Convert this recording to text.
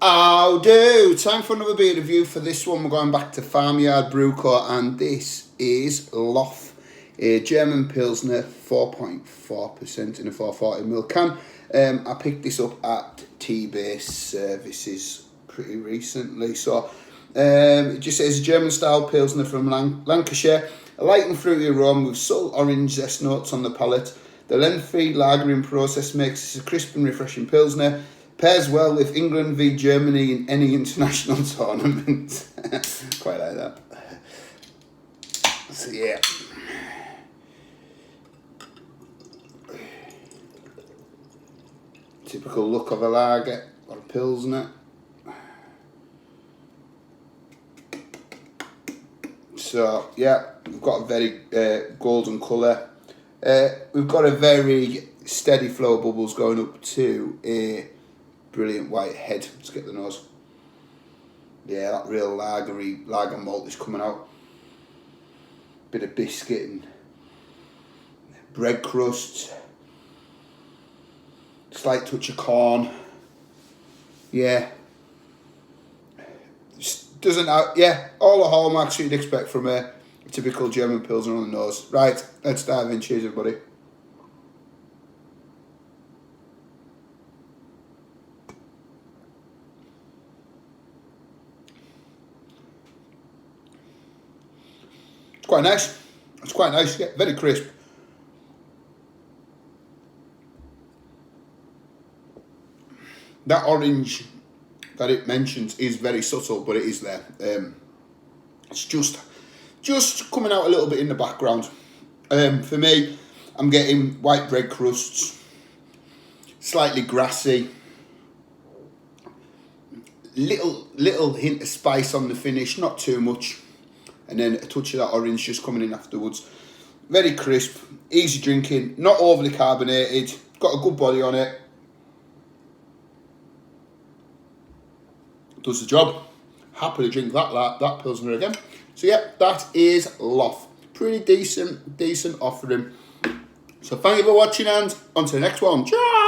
How do? Time for another beer review. For this one, we're going back to Yard Brew Co, and this is Loff, a German Pilsner, 4.4% in a 440ml can. I picked this up at T-Base Services pretty recently. So it just says German style Pilsner from Lancashire, a light and fruity aroma with subtle orange zest notes on the palate. The lengthy lagering process makes this a crisp and refreshing Pilsner. Pairs well with England v Germany in any international tournament. Quite like that. So yeah. Typical look of a lager or a Pilsner. So yeah, we've got a very golden colour. We've got a very steady flow of bubbles going up to a brilliant white head. Let's get the nose. Yeah, that real lager malt is coming out. Bit of biscuit and bread crusts. Slight touch of corn. Yeah. Just doesn't have, yeah, all the hallmarks you'd expect from a typical German Pilsner on the nose. Right, let's dive in. Cheers, everybody. It's quite nice. It's quite nice. Yeah, very crisp. That orange that it mentions is very subtle, but it is there. It's just coming out a little bit in the background. For me, I'm getting white bread crusts, slightly grassy, little hint of spice on the finish, not too much. And then a touch of that orange just coming in afterwards. Very crisp, easy drinking, not overly carbonated, got a good body on it. Does the job. Happily drink that Pilsner again. So yeah, that is Loff. Pretty decent offering. So thank you for watching, and on to the next one. Ciao!